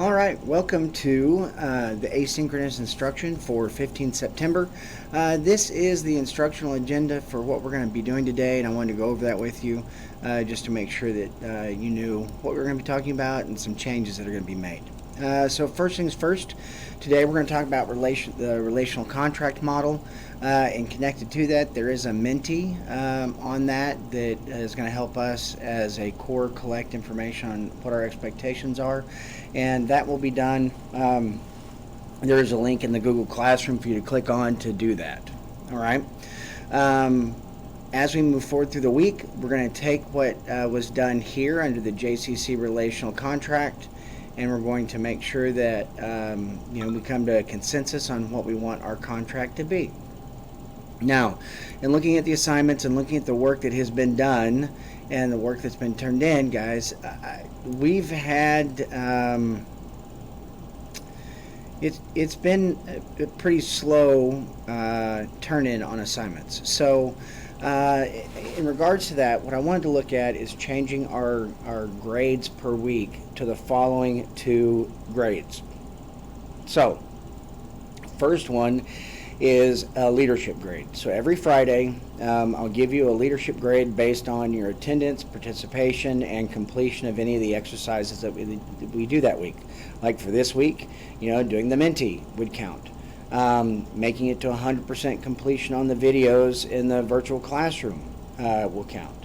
All right, welcome to the asynchronous instruction for 15 September. This is the instructional agenda for what we're going to be doing today, and I wanted to go over that with you just to make sure that you knew what we're going to be talking about and some changes that are going to be made. So first things first, today we're going to talk about the relational contract model, and connected to that, there is a Menti on that is going to help us as a core collect information on what our expectations are, and that will be done. There is a link in the Google Classroom for you to click on to do that. All right. As we move forward through the week, we're going to take what was done here under the JCC relational contract, and we're going to make sure that we come to a consensus on what we want our contract to be. Now, in looking at the assignments and looking at the work that has been done and the work that's been turned in, guys, we've had it's been a pretty slow turn in on assignments. So in regards to that, what I wanted to look at is changing our grades per week to the following two grades. So first one is a leadership grade. So every Friday, I'll give you a leadership grade based on your attendance, participation, and completion of any of the exercises that we do that week. Like for this week, doing the Menti would count. Making it to 100% completion on the videos in the virtual classroom will count.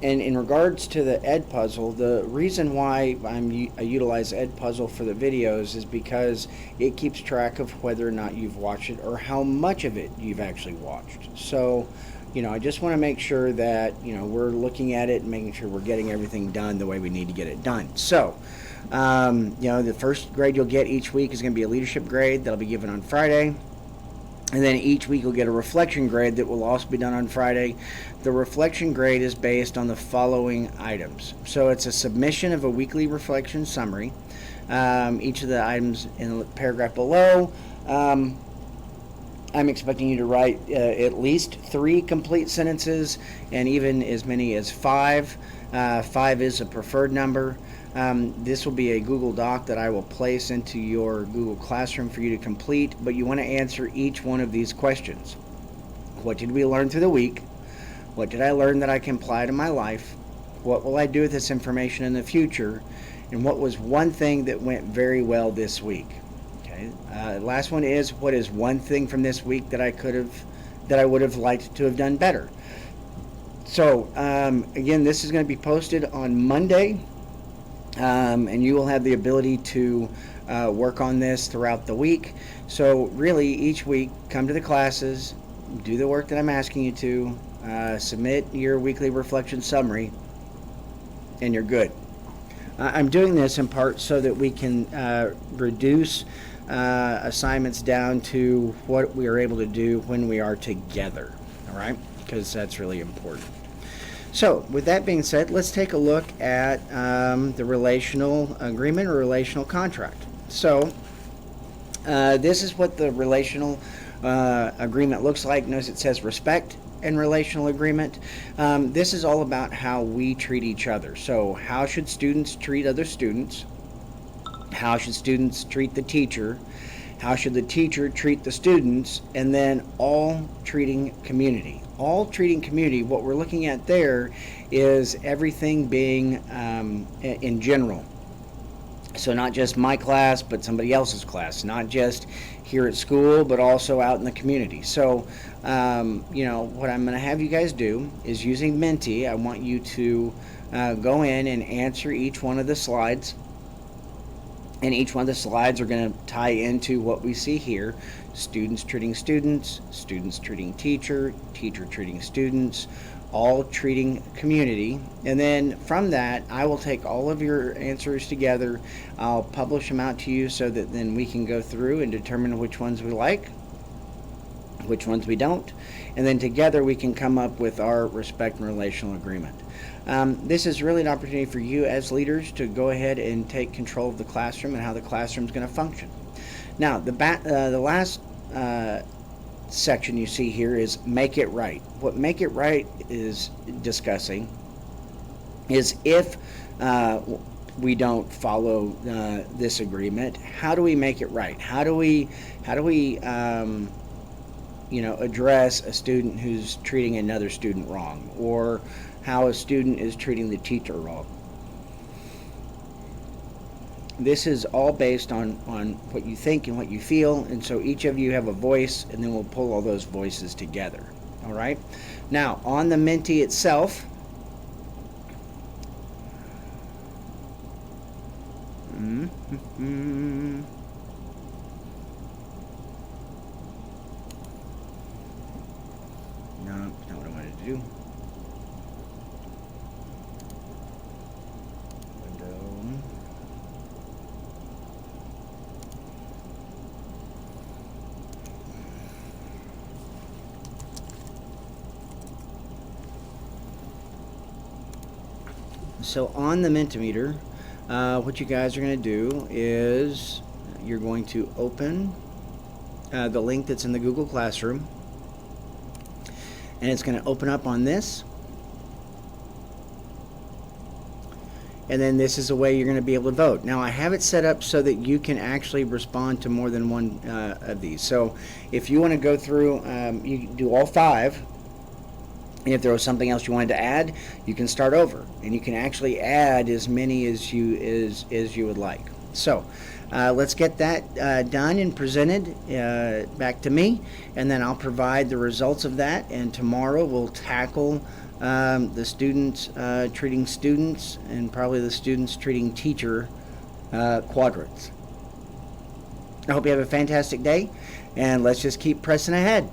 And in regards to the Ed Puzzle, the reason why I utilize Ed Puzzle for the videos is because it keeps track of whether or not you've watched it or how much of it you've actually watched. So, I just want to make sure that, we're looking at it and making sure we're getting everything done the way we need to get it done. So, the first grade you'll get each week is going to be a leadership grade that'll be given on Friday. And then each week you'll get a reflection grade that will also be done on Friday. The reflection grade is based on the following items. So it's a submission of a weekly reflection summary. Each of the items in the paragraph below, I'm expecting you to write at least 3 complete sentences and even as many as 5. 5 is a preferred number. This will be a Google Doc that I will place into your Google Classroom for you to complete, but you want to answer each one of these questions. What did we learn through the week? What did I learn that I can apply to my life? What will I do with this information in the future? And what was one thing that went very well this week? Okay. Last one is, what is one thing from this week that I would have liked to have done better? So again, this is going to be posted on Monday. And you will have the ability to work on this throughout the week. So really, each week, come to the classes, do the work that I'm asking you to, submit your weekly reflection summary, and you're good. I'm doing this in part so that we can reduce assignments down to what we are able to do when we are together, all right? Because that's really important. So, with that being said, let's take a look at the relational agreement or relational contract. So, this is what the relational agreement looks like. Notice it says respect and relational agreement. This is all about how we treat each other. So, how should students treat other students? How should students treat the teacher? How should the teacher treat the students? And then all treating community. All treating community, what we're looking at there is everything being in general. So not just my class, but somebody else's class. Not just here at school, but also out in the community. So, what I'm going to have you guys do is using Menti, I want you to go in and answer each one of the slides. And each one of the slides are going to tie into what we see here. Students treating students, students treating teacher, teacher treating students, all treating community. And then from that, I will take all of your answers together. I'll publish them out to you so that then we can go through and determine which ones we like, which ones we don't. And then together we can come up with our respect and relational agreement. This is really an opportunity for you as leaders to go ahead and take control of the classroom and how the classroom is going to function. Now, the last section you see here is make it right. What make it right is discussing is if we don't follow this agreement? How do we make it right? How do we address a student who's treating another student wrong, or how a student is treating the teacher wrong? This is all based on what you think and what you feel, and so each of you have a voice, and then we'll pull all those voices together. All right? Now, on the Menti itself, no, not what I wanted to do. Window. So on the Mentimeter, what you guys are going to do is you're going to open the link that's in the Google Classroom, and it's going to open up on this, and then this is a way you're going to be able to vote. Now I have it set up so that you can actually respond to more than one of these. So if you want to go through, you can do all 5. And if there was something else you wanted to add, you can start over, and you can actually add as many as you would like. So let's get that done and presented back to me, and then I'll provide the results of that. And tomorrow we'll tackle the students treating students, and probably the students treating teacher quadrants. I hope you have a fantastic day, and let's just keep pressing ahead.